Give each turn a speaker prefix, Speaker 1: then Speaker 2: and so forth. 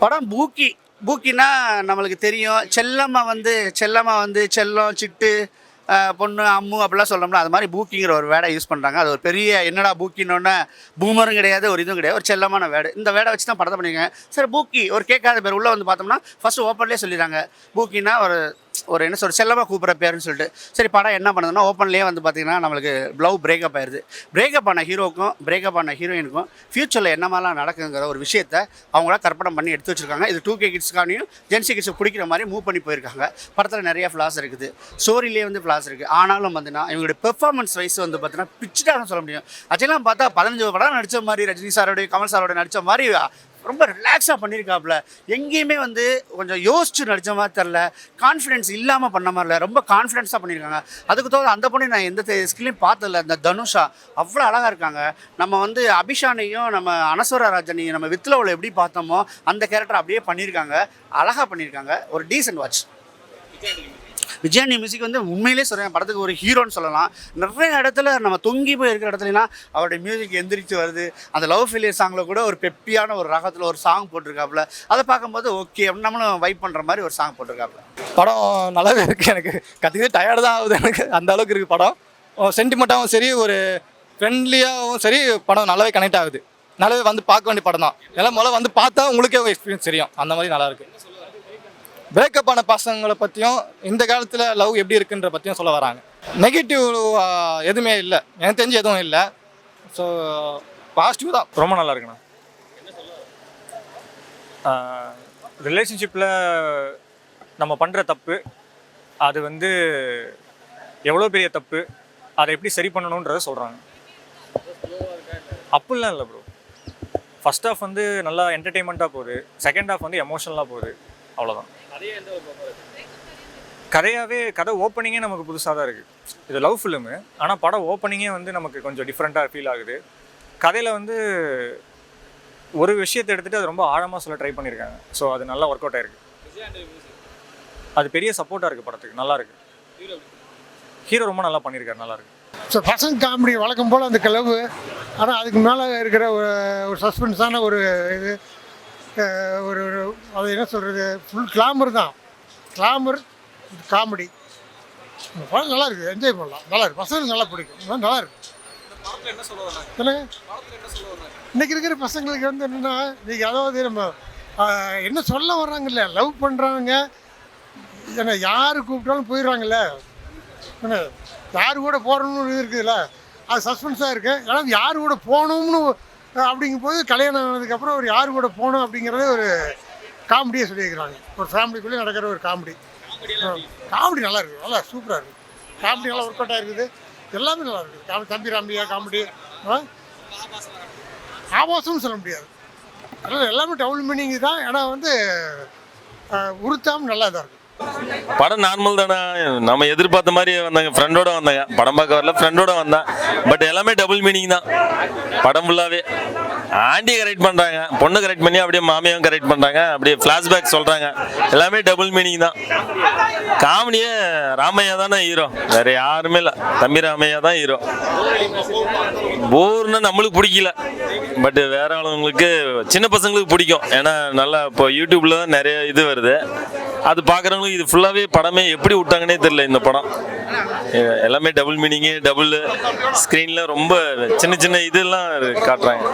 Speaker 1: படம் பூக்கி. பூக்கினா நம்மளுக்கு தெரியும். செல்லம்மா வந்து செல்லம், சிட்டு, பொண்ணு, அம்மு அப்படிலாம் சொல்லணும்னா அது மாதிரி பூக்கிங்கிற ஒரு வேர்டை யூஸ் பண்ணுறாங்க. அது ஒரு பெரிய என்னடா பூக்கின்னொன்னே பூமரும் கிடையாது, ஒரு இதுவும் கிடையாது, ஒரு செல்லமான வேர்டு. இந்த வேர்டை வச்சு தான் படத்தை பண்ணியிருக்காங்க. சரி பூக்கி ஒரு கேட்காத பேர் உள்ளே வந்து பார்த்தோம்னா ஃபஸ்ட்டு ஓப்பன்லேயே சொல்லிடுறாங்க. பூக்கினா ஒரு ஒரு என்ன சொல்ற செல்லமாக கூப்பிட்ற பேருன்னு சொல்லிட்டு. சரி படம் என்ன பண்ணுதுன்னா ஓப்பன்லேயே வந்து பார்த்திங்கன்னா நம்மளுக்கு லவ் பிரேக்கப் ஆயிடுது. பிரேக்கப் ஆன ஹீரோக்கும் பிரேக்கப் ஆன ஹீரோயினுக்கும் ஃப்யூச்சரில் என்ன மாதிரிலாம் நடக்குங்கிற ஒரு விஷயத்தை அவங்கள கற்பனை பண்ணி எடுத்து வச்சுருக்காங்க. இது 2K கிட்ஸ்க்கானையும் ஜென்சி கிட்ஸை பிடிக்கிற மாதிரி மூவ் பண்ணி போயிருக்காங்க. படத்தில் நிறைய ஃப்ளாஸ் இருக்குது, ஸ்டோரியிலே வந்து ஃப்ளாஸ் இருக்குது. ஆனாலும் வந்துன்னா இவங்களுடைய பெர்ஃபார்மன்ஸ் வைஸ் வந்து பார்த்தீங்கன்னா பிச்சுட்டாக சொல்ல முடியும். அதெல்லாம் பார்த்தா 15 படம் நடித்த மாதிரி, ரஜினி சாரோடைய கமல் சாரோட நடித்த மாதிரி ரொம்ப ரிலாக்ஸாக பண்ணியிருக்காப்புல. எங்கேயுமே வந்து கொஞ்சம் யோசிச்சு நடித்த மாதிரி தெரில, கான்ஃபிடென்ஸ் இல்லாமல் பண்ண மாதிரி இல்லை, ரொம்ப கான்ஃபிடென்ஸாக பண்ணியிருக்காங்க. அதுக்கு தவிர அந்த பொண்ணு நான் எந்த ஸ்கில்லையும் பார்த்ததில்ல. இந்த தனுஷா அவ்வளோ அழகாக இருக்காங்க. நம்ம வந்து அபிஷானையும் நம்ம அனஸ்வரா ராஜனையும் நம்ம வித்லவில் எப்படி பார்த்தோமோ அந்த கேரக்டர் அப்படியே பண்ணியிருக்காங்க, அழகாக பண்ணியிருக்காங்க. ஒரு டீசென்ட் வாட்ச். விஜயாண்டி மியூசிக் வந்து உண்மையிலே சொல்கிறேன், படத்துக்கு ஒரு ஹீரோன்னு சொல்லலாம். நிறைய இடத்துல நம்ம தொங்கி போய் இருக்கிற இடத்துலலாம் அவருடைய மியூசிக் எந்திரிச்சு வருது. அந்த லவ் ஃபெயிலியர் சாங்கில் கூட ஒரு பெப்பியான ஒரு ராகத்தில் ஒரு சாங் போட்டிருக்காப்புல. அதை பார்க்கும்போது ஓகே அப்படின்னு நம்மளும் வைப் பண்ணுற மாதிரி ஒரு சாங் போட்டிருக்காப்புல.
Speaker 2: படம் நல்லாவே இருக்குது. எனக்கு கற்றுக்கிட்டு டயர்டு தான் ஆகுது. எனக்கு அந்த அளவுக்கு இருக்குது படம். சென்டிமெண்ட்டாகவும் சரி, ஒரு ஃப்ரெண்ட்லியாகவும் சரி, படம் நல்லாவே கனெக்ட் ஆகுது. நல்லாவே வந்து பார்க்க வேண்டிய படம் தான். எல்லாம் முதல்ல வந்து பார்த்தா உங்களுக்கே ஒரு எக்ஸ்பீரியன்ஸ் தெரியும். அந்த மாதிரி நல்லாயிருக்கு. பிரேக்கப் ஆன பசங்களை பற்றியும் இந்த காலத்தில் லவ் எப்படி இருக்குன்ற பற்றியும் சொல்ல வராங்க. நெகட்டிவ் எதுவுமே இல்லை, எனக்கு தெரிஞ்சு எதுவும் இல்லை. ஸோ பாசிட்டிவ் தான்.
Speaker 3: ரொம்ப நல்லா இருக்குண்ணா. ரிலேஷன்ஷிப்பில் நம்ம பண்ணுற தப்பு, அது வந்து எவ்வளோ பெரிய தப்பு, அதை எப்படி சரி பண்ணணுன்றதை சொல்கிறாங்க. அப்படிலாம் இல்லை ப்ரோ. ஃபஸ்ட் ஹாஃப் வந்து நல்லா என்டர்டெயின்மெண்ட்டாக போகுது, செகண்ட் ஹாஃப் வந்து எமோஷனலாக போகுது, அவ்வளோதான். கதை ஓப்பனிங்கே நமக்கு புதுசாக தான் இருக்குது. இது லவ் ஃபிலிமு, ஆனால் படம் ஓப்பனிங்கே வந்து நமக்கு கொஞ்சம் டிஃப்ரெண்ட்டாக ஃபீல் ஆகுது. கதையில் வந்து ஒரு விஷயத்தை எடுத்துகிட்டு அது ரொம்ப ஆழமாக சொல்ல ட்ரை பண்ணியிருக்காங்க. ஸோ அது நல்லா ஒர்க் அவுட் ஆகிருக்கு. அது பெரிய சப்போர்ட்டாக இருக்குது படத்துக்கு. நல்லா இருக்குது. ஹீரோ ரொம்ப நல்லா பண்ணியிருக்காரு, நல்லாயிருக்கு.
Speaker 4: ஸோ பசங்க காமெடி வழக்கம் போல் அந்த கலவு, ஆனால் அதுக்கு மேலே இருக்கிற ஒரு சஸ்பென்ஸான ஒரு இது, ஒரு அது என்ன சொல்கிறது, ஃபுல் கிளாமர் தான். கிளாமர் காமெடி படம் நல்லா இருக்குது, என்ஜாய் பண்ணலாம். நல்லா இருக்குது, பசங்களுக்கு நல்லா பிடிக்கும், நல்லா இருக்குது. சொல்லுங்க, இன்றைக்கி இருக்கிற பசங்களுக்கு வந்து என்னென்னா, இன்றைக்கி அதாவது நம்ம என்ன சொல்ல வர்றாங்கல்ல, லவ் பண்ணுறாங்க, ஏன்னா யார் கூப்பிட்டாலும் போயிடுறாங்கல்ல, என்ன யார் கூட போகணும்னு இது இருக்குதுல்ல, அது சஸ்பென்ஸாக இருக்குது. ஏன்னா யார் கூட போகணும்னு அப்படிங்கும்போது கல்யாணம் ஆனதுக்கப்புறம் ஒரு யார் கூட போகணும் அப்படிங்கிறத ஒரு காமெடியாக சொல்லியிருக்கிறாங்க. ஒரு ஃபேமிலிக்குள்ளே நடக்கிற ஒரு காமெடி நல்லா இருக்குது, நல்லா சூப்பராக இருக்குது. காமெடி நல்லா ஒர்க் அவுட்டாக இருக்குது, எல்லாமே நல்லா இருக்குது. தம்பி ராம்பியா காமெடி, ஆபாசம்னு சொல்ல முடியாது, அதனால் எல்லாமே டபுள் மீனிங் தான். ஏன்னா வந்து உருத்தாமல் நல்லா தான் இருக்குது.
Speaker 5: படம் நார்மல் தானே, நம்ம எதிர்பார்த்த மாதிரி வந்தாங்க. ஃப்ரெண்டோட வந்தாங்க, படம் பார்க்க வரல, ஃப்ரெண்டோட வந்தேன். பட் எல்லாமே டபுள் மீனிங் தான் படம் ஃபுல்லாகவே. ஆண்டி கரெக்ட் பண்ணுறாங்க, பொண்ணு கரெக்ட் பண்ணி அப்படியே மாமியாவும் கரெக்ட் பண்ணுறாங்க, அப்படியே ஃப்ளாஷ்பேக் சொல்கிறாங்க. எல்லாமே டபுள் மீனிங் தான். காமெடியே ராமையா தானே ஹீரோ, வேறு யாருமே இல்லை. தம்பி ராமையா தான் ஹீரோ. போர்னா நம்மளுக்கு பிடிக்கல, பட் வேற ஆளுங்களுக்கு, சின்ன பசங்களுக்கு பிடிக்கும். ஏன்னா நல்லா இப்போ யூடியூப்ல தான் நிறைய இது வருது, அது பார்க்குறவங்களுக்கு இது ஃபுல்லாகவே படமே எப்படி விட்டாங்கன்னே தெரியல. இந்த படம் எல்லாமே டபுள் மீனிங்கு, டபுள் ஸ்க்ரீனில் ரொம்ப சின்ன சின்ன இதெல்லாம் காட்டுறாங்க.